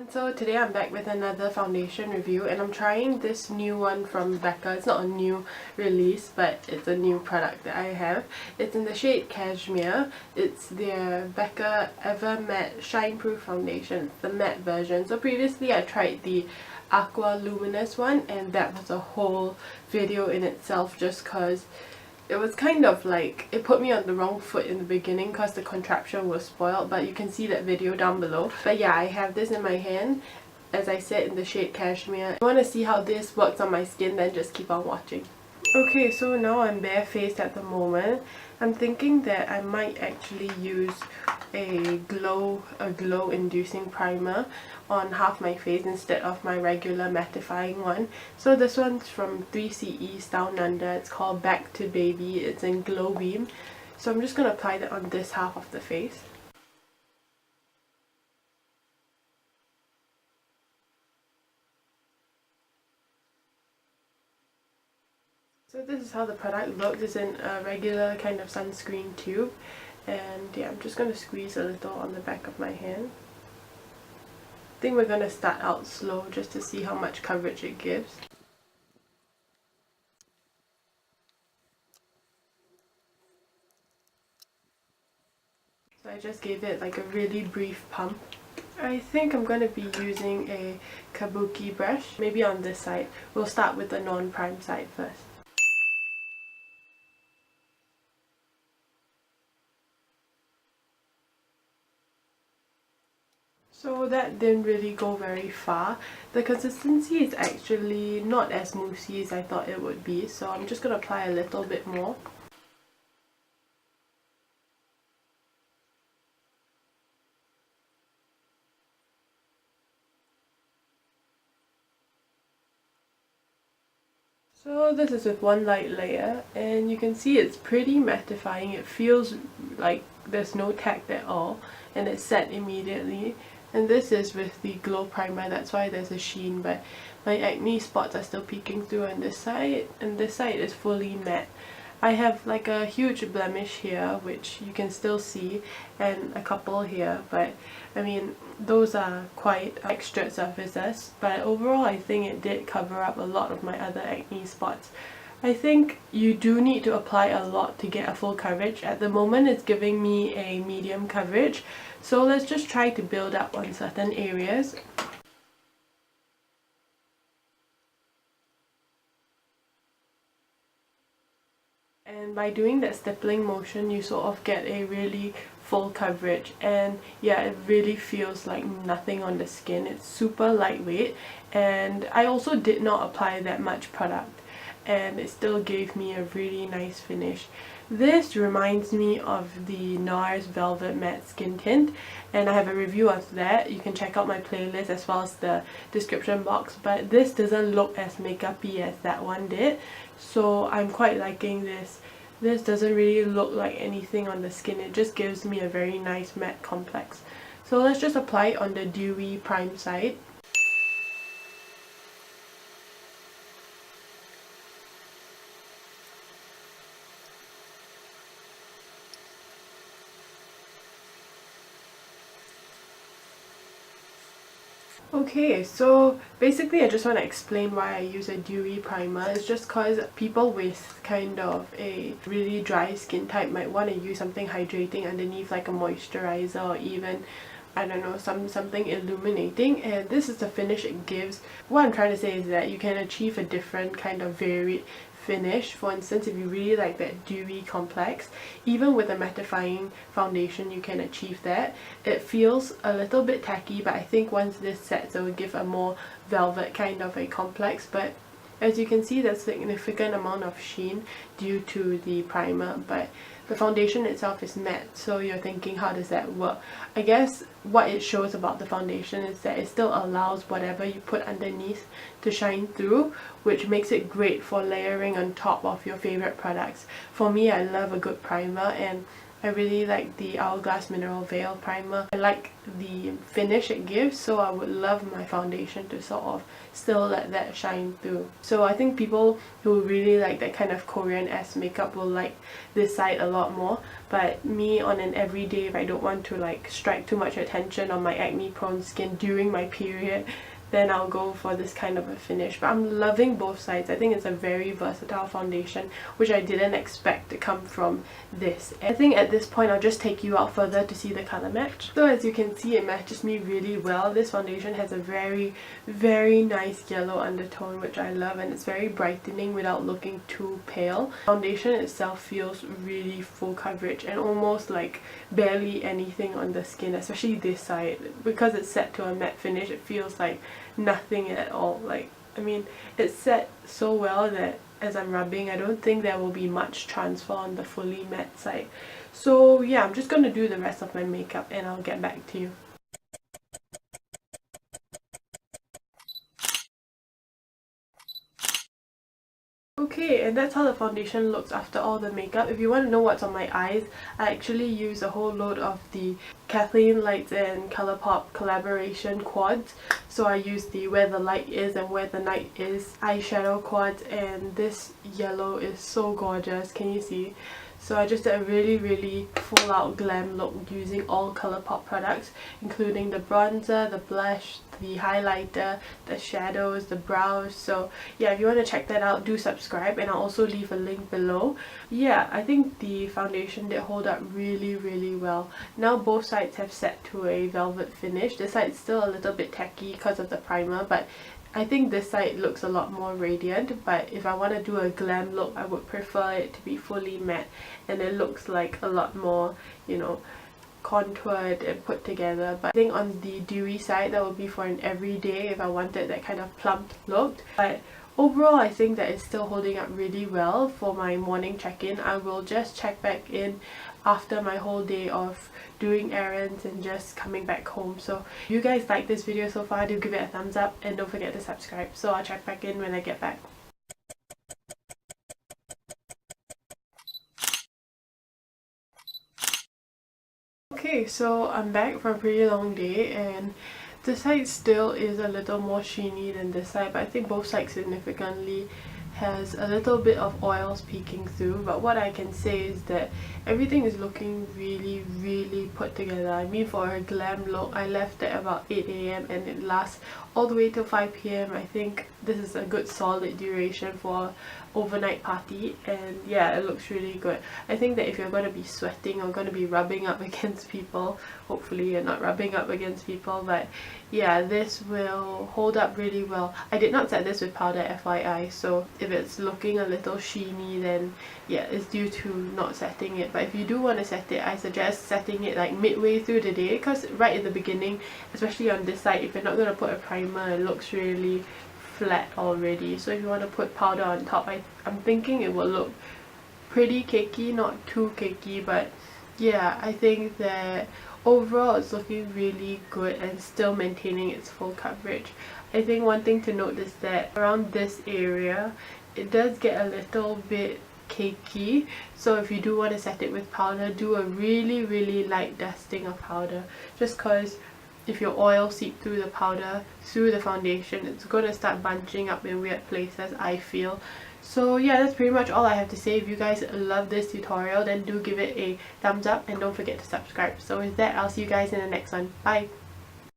So today I'm back with another foundation review, and I'm trying this new one from BECCA. It's not a new release, but it's a new product that I have. It's in the shade Cashmere. It's their BECCA Ever Matte Shine Proof Foundation. It's the matte version. So previously I tried the Aqua Luminous one, and that was a whole video in itself just because it was kind of like, it put me on the wrong foot in the beginning because the contraption was spoiled, but you can see that video down below. But yeah, I have this in my hand, as I said, in the shade Cashmere. If you want to see how this works on my skin, then just keep on watching. Okay, so now I'm barefaced at the moment. I'm thinking that I might actually use a glow inducing primer on half my face instead of my regular mattifying one. So this one's from 3CE Down Under. It's called Back to Baby. It's in Glow Beam. So I'm just going to apply that on this half of the face. So this is how the product looks. It's in a regular kind of sunscreen tube, and yeah, I'm just going to squeeze a little on the back of my hand. I think we're going to start out slow just to see how much coverage it gives. So I just gave it like a really brief pump. I think I'm going to be using a kabuki brush, maybe on this side. We'll start with the non-prime side first. So that didn't really go very far. The consistency is actually not as moussey as I thought it would be, so I'm just going to apply a little bit more. So this is with one light layer, and you can see it's pretty mattifying. It feels like there's no tack at all, and it's set immediately. And this is with the glow primer, that's why there's a sheen, but my acne spots are still peeking through on this side, and this side is fully matte. I have like a huge blemish here, which you can still see, and a couple here, but I mean, those are quite textured surfaces, but overall I think it did cover up a lot of my other acne spots. I think you do need to apply a lot to get a full coverage. At the moment it's giving me a medium coverage, so let's just try to build up on certain areas. And by doing that stippling motion, you sort of get a really full coverage, and yeah, it really feels like nothing on the skin. It's super lightweight, and I also did not apply that much product, and it still gave me a really nice finish. This reminds me of the NARS Velvet Matte Skin Tint, and I have a review of that. You can check out my playlist as well as the description box, but this doesn't look as makeup-y as that one did, so I'm quite liking this. This doesn't really look like anything on the skin, it just gives me a very nice matte complex. So let's just apply it on the dewy prime side. Okay, so basically I just want to explain why I use a dewy primer. It's just because people with kind of a really dry skin type might want to use something hydrating underneath, like a moisturizer, or even, I don't know, something illuminating, and this is the finish it gives. What I'm trying to say is that you can achieve a different kind of varied finish. For instance, if you really like that dewy complex, even with a mattifying foundation you can achieve that. It feels a little bit tacky, but I think once this sets it will give a more velvet kind of a complex. But as you can see, there's a significant amount of sheen due to the primer, but the foundation itself is matte, so you're thinking, how does that work? I guess what it shows about the foundation is that it still allows whatever you put underneath to shine through, which makes it great for layering on top of your favorite products. For me, I love a good primer, and I really like the Hourglass Mineral Veil Primer. I like the finish it gives, so I would love my foundation to sort of still let that shine through. So I think people who really like that kind of Korean-esque makeup will like this side a lot more, but me on an everyday, if I don't want to like strike too much attention on my acne prone skin during my period, then I'll go for this kind of a finish. But I'm loving both sides. I think it's a very versatile foundation, which I didn't expect to come from this. I think at this point I'll just take you out further to see the colour match. So as you can see, it matches me really well. This foundation has a very nice yellow undertone, which I love, and it's very brightening without looking too pale. Foundation itself feels really full coverage and almost like barely anything on the skin, especially this side. Because it's set to a matte finish, it feels like nothing at all. Like, I mean, it's set so well that as I'm rubbing, I don't think there will be much transfer on the fully matte side. So yeah, I'm just gonna do the rest of my makeup and I'll get back to you. Okay, and that's how the foundation looks after all the makeup. If you want to know what's on my eyes, I actually use a whole load of the Kathleen Lights and Colourpop collaboration quads. So I use the Where the Light Is and Where the Night Is eyeshadow quads, and this yellow is so gorgeous. Can you see? So I just did a really full out glam look using all Colourpop products, including the bronzer, the blush, the highlighter, the shadows, the brows. So yeah, if you want to check that out, do subscribe, and I'll also leave a link below. Yeah, I think the foundation did hold up really well. Now both sides have set to a velvet finish. This side's still a little bit tacky because of the primer, but I think this side looks a lot more radiant. But if I want to do a glam look, I would prefer it to be fully matte, and it looks like a lot more, you know, contoured and put together. But I think on the dewy side, that would be for an everyday if I wanted that kind of plump look. But overall, I think that it's still holding up really well for my morning check-in. I will just check back in after my whole day of doing errands and just coming back home. So if you guys like this video so far, do give it a thumbs up and don't forget to subscribe. So I'll check back in when I get back. Okay, so I'm back from a pretty long day, and this side still is a little more sheeny than this side, but I think both sides significantly has a little bit of oils peeking through. But what I can say is that everything is looking really put together. I mean, for a glam look, I left at about 8 AM and it lasts all the way till 5 PM. I think this is a good solid duration for overnight party, and yeah, it looks really good. I think that if you're going to be sweating or going to be rubbing up against people, hopefully you're not rubbing up against people, but yeah, this will hold up really well. I did not set this with powder, FYI, so if it's looking a little sheeny, then yeah, it's due to not setting it. But if you do want to set it, I suggest setting it like midway through the day, because right at the beginning, especially on this side, if you're not going to put a primer, it looks really flat already. So if you want to put powder on top, I'm thinking it will look pretty cakey, not too cakey. But yeah, I think that overall it's looking really good and still maintaining its full coverage. I think one thing to note is that around this area it does get a little bit cakey, so if you do want to set it with powder, do a really light dusting of powder, just because if your oil seep through the powder through the foundation, it's going to start bunching up in weird places, I feel. So yeah, that's pretty much all I have to say. If you guys love this tutorial, then do give it a thumbs up and don't forget to subscribe. So with that, I'll see you guys in the next one. Bye!